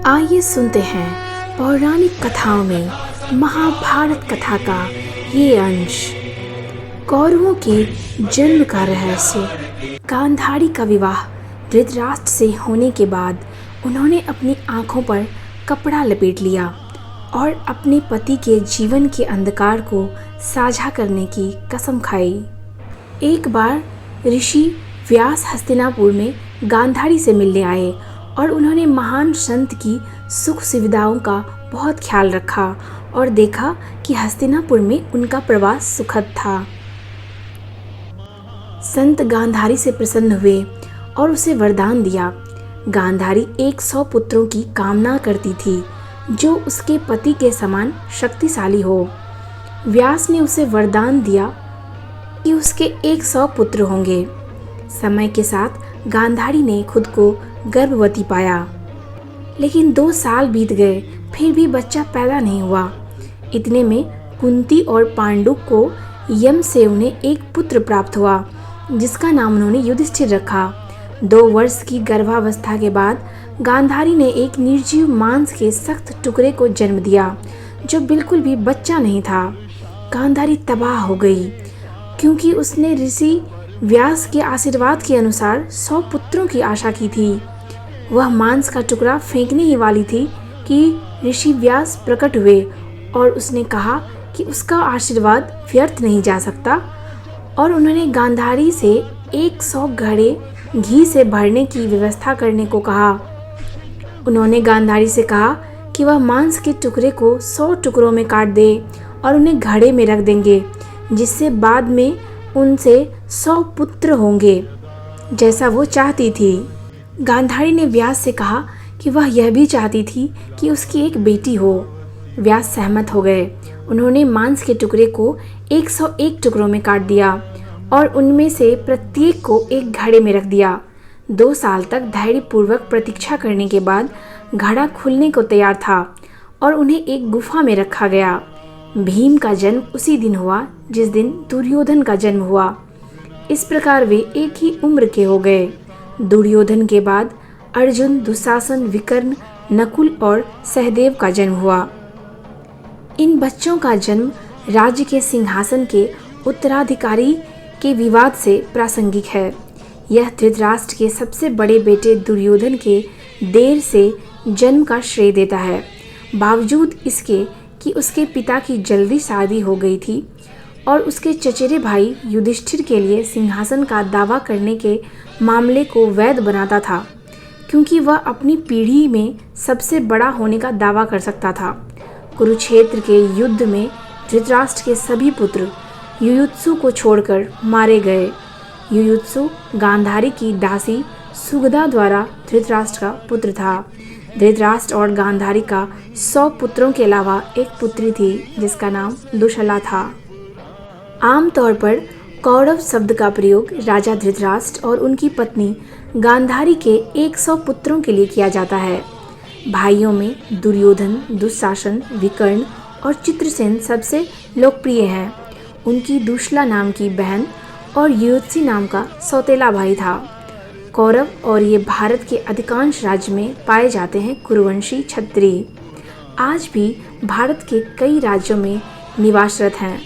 आइए सुनते हैं पौराणिक कथाओं में महाभारत कथा का ये अंश। कौरवों के जन्म का रहस्य। गांधारी का विवाह धृतराष्ट्र से होने के बाद उन्होंने अपनी आंखों पर कपड़ा लपेट लिया और अपने पति के जीवन के अंधकार को साझा करने की कसम खाई। एक बार ऋषि व्यास हस्तिनापुर में गांधारी से मिलने आए और उन्होंने महान संत की सुख सुविधाओं का बहुत ख्याल रखा और देखा कि हस्तिनापुर में उनका प्रवास सुखद था। संत गांधारी से प्रसन्न हुए और उसे वरदान दिया। गांधारी 100 पुत्रों की कामना करती थी जो उसके पति के समान शक्तिशाली हो। व्यास ने उसे वरदान दिया कि उसके 100 पुत्र होंगे। समय के साथ गांधारी ने खुद को गर्भवती पाया, लेकिन 2 साल बीत गए फिर भी बच्चा पैदा नहीं हुआ। इतने में कुंती और पांडु को यम से उन्हें एक पुत्र प्राप्त हुआ जिसका नाम उन्होंने युधिष्ठिर रखा। 2 वर्ष की गर्भावस्था के बाद गांधारी ने एक निर्जीव मांस के सख्त टुकड़े को जन्म दिया जो बिल्कुल भी बच्चा नहीं था। गांधारी तबाह हो गई क्योंकि उसने ऋषि व्यास के आशीर्वाद के अनुसार 100 पुत्रों की आशा की थी। वह मांस का टुकड़ा फेंकने ही वाली थी कि ऋषि व्यास प्रकट हुए और उसने कहा कि उसका आशीर्वाद व्यर्थ नहीं जा सकता और उन्होंने गांधारी से 100 घड़े घी से भरने की व्यवस्था करने को कहा। उन्होंने गांधारी से कहा कि वह मांस के टुकड़े को 100 टुकड़ों में काट दे और उन्हें घड़े में रख देंगे, जिससे बाद में उनसे 100 पुत्र होंगे जैसा वो चाहती थी। गांधारी ने व्यास से कहा कि वह यह भी चाहती थी कि उसकी एक बेटी हो। व्यास सहमत हो गए। उन्होंने मांस के टुकड़े को 101 टुकड़ों में काट दिया और उनमें से प्रत्येक को एक घड़े में रख दिया। 2 साल तक धैर्यपूर्वक प्रतीक्षा करने के बाद घड़ा खुलने को तैयार था और उन्हें एक गुफा में रखा गया। भीम का जन्म उसी दिन हुआ जिस दिन दुर्योधन का जन्म हुआ। इस प्रकार वे एक ही उम्र के हो गए। दुर्योधन के बाद अर्जुन, दुशासन, विकर्ण, नकुल और सहदेव का जन्म हुआ। इन बच्चों का जन्म राज्य के सिंहासन के उत्तराधिकारी के विवाद से प्रासंगिक है। यह धृतराष्ट्र के सबसे बड़े बेटे दुर्योधन के देर से जन्म का श्रेय देता है। बावजूद इसके कि उसके पिता की जल्दी शादी हो गई थी और उसके चचेरे भाई युधिष्ठिर के लिए सिंहासन का दावा करने के मामले को वैध बनाता था, क्योंकि वह अपनी पीढ़ी में सबसे बड़ा होने का दावा कर सकता था। कुरुक्षेत्र के युद्ध में धृतराष्ट्र के सभी पुत्र युयुत्सु को छोड़कर मारे गए। युयुत्सु गांधारी की दासी सुगदा द्वारा धृतराष्ट्र का पुत्र था। धृतराष्ट्र और गांधारी का 100 पुत्रों के अलावा एक पुत्री थी जिसका नाम दुशला था। आमतौर पर कौरव शब्द का प्रयोग राजा धृतराष्ट्र और उनकी पत्नी गांधारी के 100 पुत्रों के लिए किया जाता है। भाइयों में दुर्योधन, दुशासन, विकर्ण और चित्रसेन सबसे लोकप्रिय हैं। उनकी दुशला नाम की बहन और युयुत्सु नाम का सौतेला भाई था। कौरव और ये भारत के अधिकांश राज्य में पाए जाते हैं कुरुवंशी क्षत्रिय। आज भी भारत के कई राज्यों में निवासरत हैं।